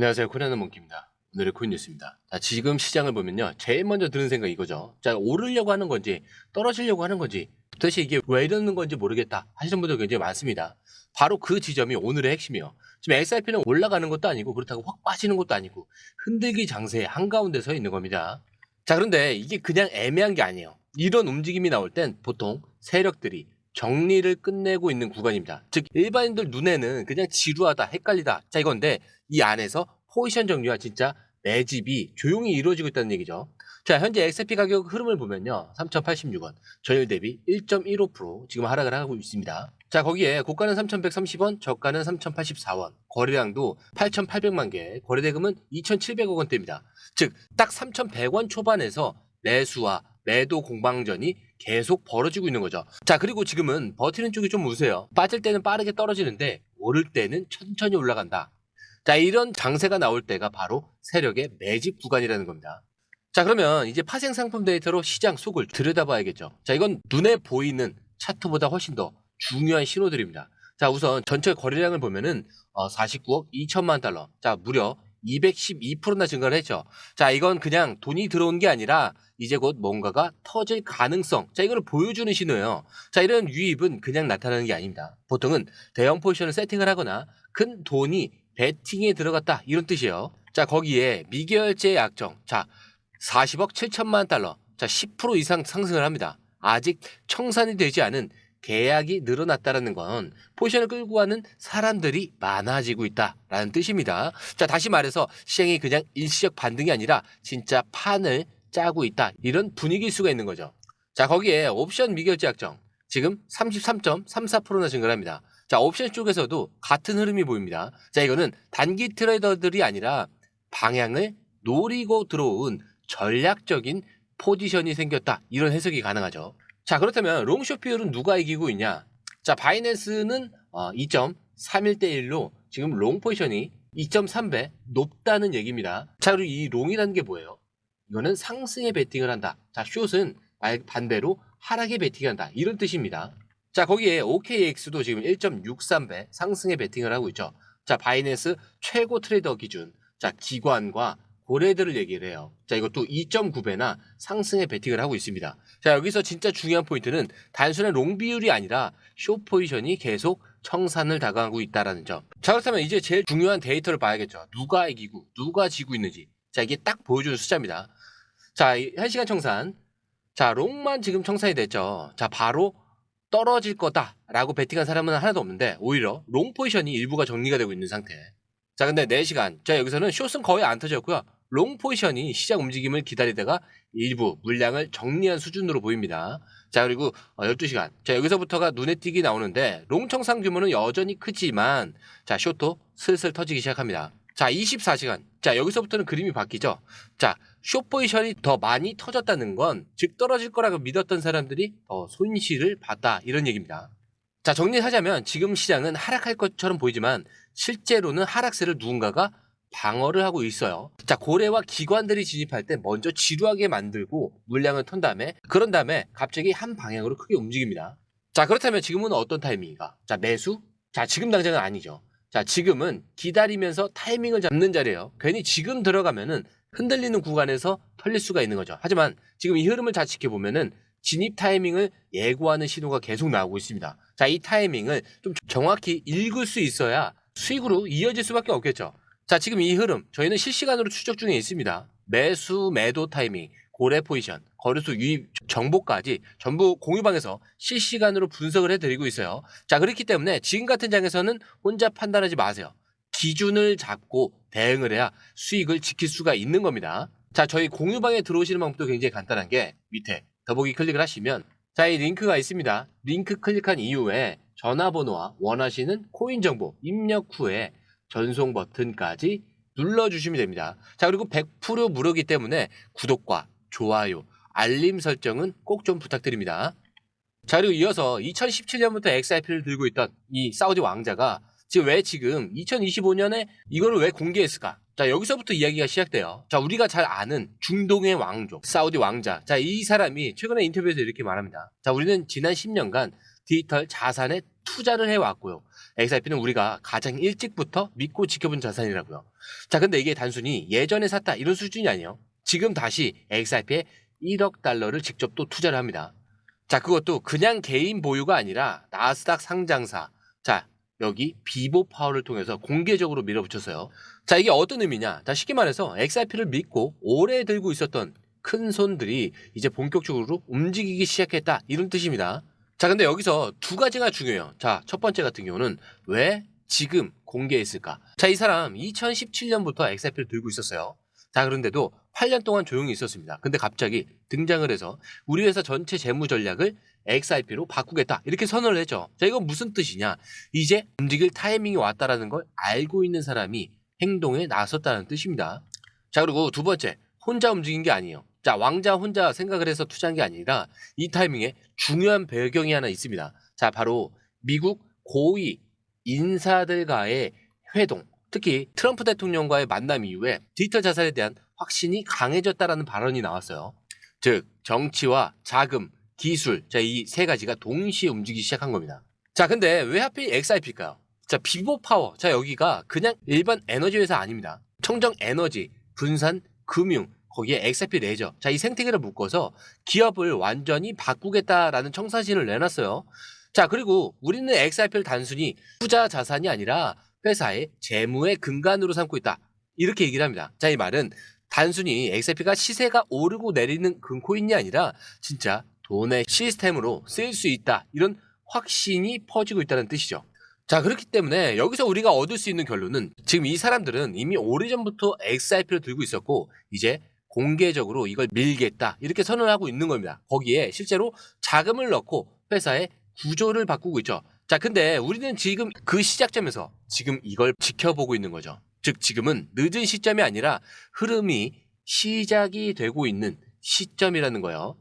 안녕하세요. 코리아는 몽키입니다. 오늘의 코인 뉴스입니다. 자, 지금 시장을 보면요. 제일 먼저 드는 생각이 이거죠. 자, 오르려고 하는 건지 떨어지려고 하는 건지 도대체 이게 왜 이러는 건지 모르겠다 하시는 분들 굉장히 많습니다. 바로 그 지점이 오늘의 핵심이에요. 지금 XRP는 올라가는 것도 아니고 그렇다고 확 빠지는 것도 아니고 흔들기 장세의 한가운데 서 있는 겁니다. 자, 그런데 이게 그냥 애매한 게 아니에요. 이런 움직임이 나올 땐 보통 세력들이 정리를 끝내고 있는 구간입니다. 즉 일반인들 눈에는 그냥 지루하다, 헷갈리다. 자, 이건데 이 안에서 포지션 정리와 진짜 매집이 조용히 이루어지고 있다는 얘기죠. 자, 현재 XRP 가격 흐름을 보면요. 3,086원, 전일 대비 1.15% 지금 하락을 하고 있습니다. 자, 거기에 고가는 3,130원, 저가는 3,084원, 거래량도 8,800만 개, 거래대금은 2,700억 원대입니다. 즉, 딱 3,100원 초반에서 매수와 매도 공방전이 계속 벌어지고 있는 거죠. 자, 그리고 지금은 버티는 쪽이 좀 우세요. 빠질 때는 빠르게 떨어지는데 오를 때는 천천히 올라간다. 자, 이런 장세가 나올 때가 바로 세력의 매집 구간이라는 겁니다. 자, 그러면 이제 파생 상품 데이터로 시장 속을 들여다봐야겠죠. 자, 이건 눈에 보이는 차트보다 훨씬 더 중요한 신호들입니다. 자, 우선 전체 거래량을 보면은 49억 2천만 달러. 자, 무려 212%나 증가를 했죠. 자, 이건 그냥 돈이 들어온 게 아니라 이제 곧 뭔가가 터질 가능성. 자, 이거를 보여주는 신호예요. 자, 이런 유입은 그냥 나타나는 게 아닙니다. 보통은 대형 포지션을 세팅을 하거나 큰 돈이 베팅에 들어갔다 이런 뜻이에요. 자, 거기에 미결제 약정. 자, 40억 7천만 달러. 자, 10% 이상 상승을 합니다. 아직 청산이 되지 않은 계약이 늘어났다는 건 포지션을 끌고 가는 사람들이 많아지고 있다라는 뜻입니다. 자, 다시 말해서 시장이 그냥 일시적 반등이 아니라 진짜 판을 짜고 있다. 이런 분위기일 수가 있는 거죠. 자, 거기에 옵션 미결제 약정. 지금 33.34%나 증가를 합니다. 자, 옵션 쪽에서도 같은 흐름이 보입니다. 자, 이거는 단기 트레이더들이 아니라 방향을 노리고 들어온 전략적인 포지션이 생겼다. 이런 해석이 가능하죠. 자, 그렇다면 롱숏 비율은 누가 이기고 있냐? 자, 바이낸스는 2.31대 1로 지금 롱 포지션이 2.3배 높다는 얘기입니다. 자, 그리고 이 롱이라는 게 뭐예요? 이거는 상승에 베팅을 한다. 자, 숏은 반대로 하락에 베팅한다. 이런 뜻입니다. 자, 거기에 OKX도 지금 1.63배 상승에 베팅을 하고 있죠. 자, 바이낸스 최고 트레이더 기준. 자, 기관과 고래들을 얘기를 해요. 자, 이것도 2.9배나 상승에 베팅을 하고 있습니다. 자, 여기서 진짜 중요한 포인트는 단순한 롱 비율이 아니라 숏 포지션이 계속 청산을 당하고 있다는 점. 자, 그렇다면 이제 제일 중요한 데이터를 봐야겠죠. 누가 이기고 누가 지고 있는지. 자, 이게 딱 보여주는 숫자입니다. 자, 1시간 청산. 자, 롱만 지금 청산이 됐죠. 자, 바로 떨어질 거다라고 베팅한 사람은 하나도 없는데 오히려 롱 포지션이 일부가 정리가 되고 있는 상태. 자, 근데 4시간. 자, 여기서는 숏은 거의 안 터졌고요. 롱 포지션이 시장 움직임을 기다리다가 일부 물량을 정리한 수준으로 보입니다. 자, 그리고 12시간. 자, 여기서부터가 눈에 띄게 나오는데 롱 청산 규모는 여전히 크지만 자, 숏도 슬슬 터지기 시작합니다. 자, 24시간. 자, 여기서부터는 그림이 바뀌죠. 자, 숏 포지션이 더 많이 터졌다는 건 즉 떨어질 거라고 믿었던 사람들이 더 손실을 봤다 이런 얘기입니다. 자, 정리하자면 지금 시장은 하락할 것처럼 보이지만 실제로는 하락세를 누군가가 방어를 하고 있어요. 자, 고래와 기관들이 진입할 때 먼저 지루하게 만들고 물량을 턴 다음에 그런 다음에 갑자기 한 방향으로 크게 움직입니다. 자, 그렇다면 지금은 어떤 타이밍인가? 자, 매수? 자, 지금 당장은 아니죠. 자, 지금은 기다리면서 타이밍을 잡는 자리예요. 괜히 지금 들어가면은 흔들리는 구간에서 털릴 수가 있는 거죠. 하지만 지금 이 흐름을 잘 지켜보면은 진입 타이밍을 예고하는 신호가 계속 나오고 있습니다. 자, 이 타이밍을 좀 정확히 읽을 수 있어야 수익으로 이어질 수밖에 없겠죠. 자, 지금 이 흐름 저희는 실시간으로 추적 중에 있습니다. 매수, 매도 타이밍, 고래 포지션, 거래소 유입 정보까지 전부 공유방에서 실시간으로 분석을 해드리고 있어요. 자, 그렇기 때문에 지금 같은 장에서는 혼자 판단하지 마세요. 기준을 잡고 대응을 해야 수익을 지킬 수가 있는 겁니다. 자, 저희 공유방에 들어오시는 방법도 굉장히 간단한 게 밑에 더보기 클릭을 하시면 자, 이 링크가 있습니다. 링크 클릭한 이후에 전화번호와 원하시는 코인 정보 입력 후에 전송 버튼까지 눌러주시면 됩니다. 자, 그리고 100% 무료이기 때문에 구독과 좋아요, 알림 설정은 꼭 좀 부탁드립니다. 자, 그리고 이어서 2017년부터 XRP를 들고 있던 이 사우디 왕자가 지금 2025년에 이거를 왜 공개했을까? 자, 여기서부터 이야기가 시작돼요. 자, 우리가 잘 아는 중동의 왕족, 사우디 왕자. 자, 이 사람이 최근에 인터뷰에서 이렇게 말합니다. 자, 우리는 지난 10년간 디지털 자산에 투자를 해왔고요. XRP는 우리가 가장 일찍부터 믿고 지켜본 자산이라고요. 자, 근데 이게 단순히 예전에 샀다 이런 수준이 아니에요. 지금 다시 XRP에 1억 달러를 직접 또 투자를 합니다. 자, 그것도 그냥 개인 보유가 아니라 나스닥 상장사. 자, 여기 비보 파워를 통해서 공개적으로 밀어붙였어요. 자, 이게 어떤 의미냐? 자, 쉽게 말해서 XRP를 믿고 오래 들고 있었던 큰 손들이 이제 본격적으로 움직이기 시작했다. 이런 뜻입니다. 자, 근데 여기서 두 가지가 중요해요. 자, 첫 번째 같은 경우는 왜 지금 공개했을까? 자, 이 사람 2017년부터 XRP를 들고 있었어요. 자, 그런데도 8년 동안 조용히 있었습니다. 근데 갑자기 등장을 해서 우리 회사 전체 재무 전략을 XRP로 바꾸겠다. 이렇게 선언을 했죠. 자, 이건 무슨 뜻이냐? 이제 움직일 타이밍이 왔다라는 걸 알고 있는 사람이 행동에 나섰다는 뜻입니다. 자, 그리고 두 번째, 혼자 움직인 게 아니에요. 자, 왕자 혼자 생각을 해서 투자한 게 아니라 이 타이밍에 중요한 배경이 하나 있습니다. 자, 바로 미국 고위 인사들과의 회동, 특히 트럼프 대통령과의 만남 이후에 디지털 자산에 대한 확신이 강해졌다라는 발언이 나왔어요. 즉, 정치와 자금, 기술, 자, 이 세 가지가 동시에 움직이기 시작한 겁니다. 자, 근데 왜 하필 XRP일까요? 자, 비보 파워. 자, 여기가 그냥 일반 에너지 회사 아닙니다. 청정 에너지, 분산, 금융, 거기에 XRP 레저. 자, 이 생태계를 묶어서 기업을 완전히 바꾸겠다라는 청사진을 내놨어요. 자, 그리고 우리는 XRP를 단순히 투자 자산이 아니라 회사의 재무의 근간으로 삼고 있다. 이렇게 얘기를 합니다. 자, 이 말은 단순히 XRP가 시세가 오르고 내리는 금코인이 아니라 진짜 돈의 시스템으로 쓰일 수 있다. 이런 확신이 퍼지고 있다는 뜻이죠. 자, 그렇기 때문에 여기서 우리가 얻을 수 있는 결론은 지금 이 사람들은 이미 오래전부터 XRP를 들고 있었고 이제 공개적으로 이걸 밀겠다 이렇게 선언하고 있는 겁니다. 거기에 실제로 자금을 넣고 회사의 구조를 바꾸고 있죠. 자, 근데 우리는 지금 그 시작점에서 지금 이걸 지켜보고 있는 거죠. 즉, 지금은 늦은 시점이 아니라 흐름이 시작이 되고 있는 시점이라는 거예요.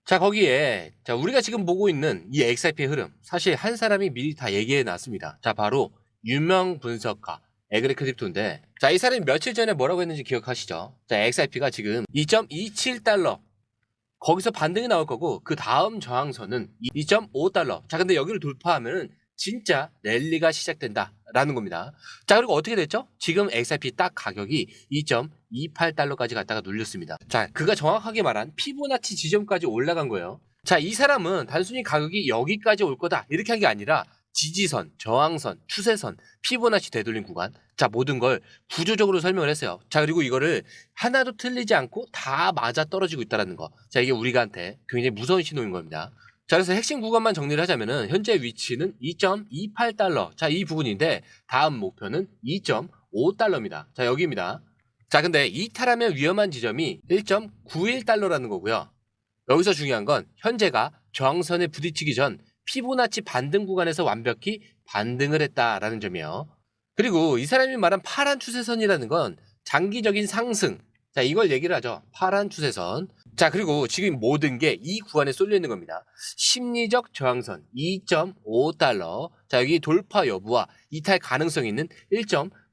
자, 거기에 자, 우리가 지금 보고 있는 이 XRP의 흐름, 사실 한 사람이 미리 다 얘기해 놨습니다. 자, 바로 유명 분석가 에그리 크립토인데, 자, 이 사람이 며칠 전에 뭐라고 했는지 기억하시죠? 자, XRP가 지금 2.27달러 거기서 반등이 나올 거고 그 다음 저항선은 2.5달러. 자, 근데 여기를 돌파하면은 진짜 랠리가 시작된다라는 겁니다. 자, 그리고 어떻게 됐죠? 지금 XRP 딱 가격이 2.28달러까지 갔다가 눌렸습니다. 자, 그가 정확하게 말한 피보나치 지점까지 올라간 거예요. 자, 이 사람은 단순히 가격이 여기까지 올 거다 이렇게 한 게 아니라 지지선, 저항선, 추세선, 피보나치 되돌림 구간, 자, 모든 걸 구조적으로 설명을 했어요. 자, 그리고 이거를 하나도 틀리지 않고 다 맞아 떨어지고 있다는 거. 자, 이게 우리한테 굉장히 무서운 신호인 겁니다. 자, 그래서 핵심 구간만 정리를 하자면은 현재 위치는 2.28달러. 자, 이 부분인데 다음 목표는 2.5달러입니다. 자, 여기입니다. 자, 근데 이탈하면 위험한 지점이 1.91달러라는 거고요. 여기서 중요한 건 현재가 저항선에 부딪히기 전 피보나치 반등 구간에서 완벽히 반등을 했다라는 점이에요. 그리고 이 사람이 말한 파란 추세선이라는 건 장기적인 상승. 자, 이걸 얘기를 하죠. 파란 추세선. 자, 그리고 지금 모든 게 이 구간에 쏠려 있는 겁니다. 심리적 저항선 2.5달러. 자, 여기 돌파 여부와 이탈 가능성이 있는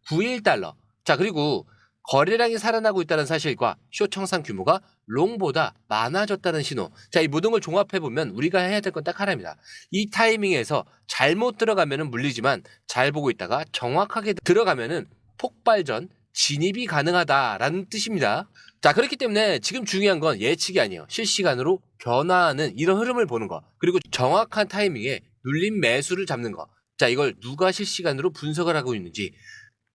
1.91달러. 자, 그리고 거래량이 살아나고 있다는 사실과 숏 청산 규모가 롱보다 많아졌다는 신호. 자, 이 모든 걸 종합해보면 우리가 해야 될 건 딱 하나입니다. 이 타이밍에서 잘못 들어가면 물리지만 잘 보고 있다가 정확하게 들어가면 폭발전 진입이 가능하다라는 뜻입니다. 자, 그렇기 때문에 지금 중요한 건 예측이 아니에요. 실시간으로 변화하는 이런 흐름을 보는 거. 그리고 정확한 타이밍에 눌림 매수를 잡는 거. 자, 이걸 누가 실시간으로 분석을 하고 있는지,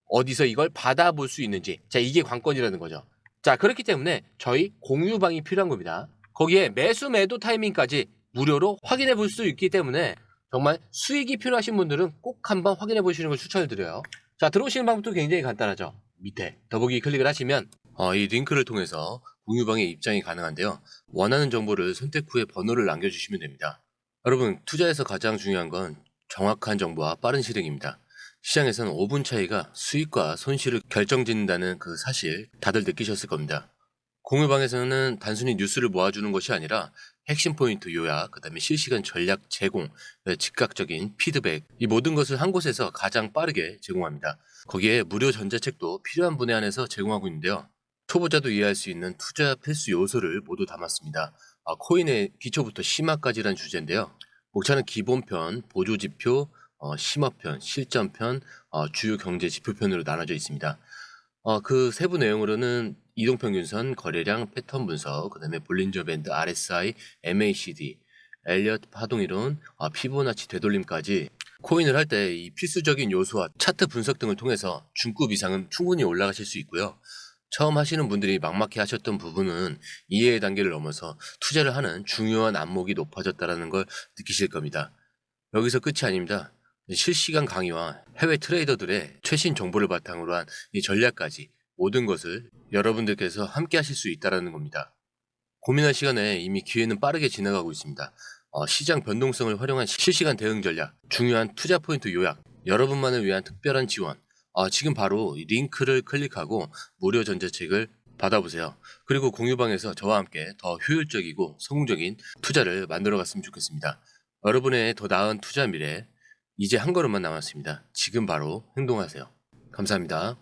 어디서 이걸 받아볼 수 있는지, 자, 이게 관건이라는 거죠. 자, 그렇기 때문에 저희 공유방이 필요한 겁니다. 거기에 매수 매도 타이밍까지 무료로 확인해 볼 수 있기 때문에 정말 수익이 필요하신 분들은 꼭 한번 확인해 보시는 걸 추천을 드려요. 자, 들어오시는 방법도 굉장히 간단하죠. 밑에 더보기 클릭을 하시면 이 링크를 통해서 공유방에 입장이 가능한데요. 원하는 정보를 선택 후에 번호를 남겨주시면 됩니다. 여러분, 투자에서 가장 중요한 건 정확한 정보와 빠른 실행입니다. 시장에서는 5분 차이가 수익과 손실을 결정짓는다는 그 사실 다들 느끼셨을 겁니다. 공유방에서는 단순히 뉴스를 모아주는 것이 아니라 핵심 포인트 요약, 그 다음에 실시간 전략 제공, 즉각적인 피드백, 이 모든 것을 한 곳에서 가장 빠르게 제공합니다. 거기에 무료 전자책도 필요한 분에 한해서 제공하고 있는데요. 초보자도 이해할 수 있는 투자 필수 요소를 모두 담았습니다. 코인의 기초부터 심화까지라는 주제인데요. 목차는 기본편, 보조지표, 심화편, 실전편, 주요 경제 지표편으로 나눠져 있습니다. 그 세부 내용으로는 이동평균선, 거래량, 패턴 분석, 그다음에 볼린저 밴드, RSI, MACD, 엘리엇 파동이론, 피보나치 되돌림까지 코인을 할 때 이 필수적인 요소와 차트 분석 등을 통해서 중급 이상은 충분히 올라가실 수 있고요. 처음 하시는 분들이 막막해 하셨던 부분은 이해의 단계를 넘어서 투자를 하는 중요한 안목이 높아졌다는 걸 느끼실 겁니다. 여기서 끝이 아닙니다. 실시간 강의와 해외 트레이더들의 최신 정보를 바탕으로 한 이 전략까지 모든 것을 여러분들께서 함께 하실 수 있다는 겁니다. 고민할 시간에 이미 기회는 빠르게 지나가고 있습니다. 시장 변동성을 활용한 실시간 대응 전략, 중요한 투자 포인트 요약, 여러분만을 위한 특별한 지원. 지금 바로 이 링크를 클릭하고 무료 전자책을 받아보세요. 그리고 공유방에서 저와 함께 더 효율적이고 성공적인 투자를 만들어 갔으면 좋겠습니다. 여러분의 더 나은 투자 미래, 이제 한 걸음만 남았습니다. 지금 바로 행동하세요. 감사합니다.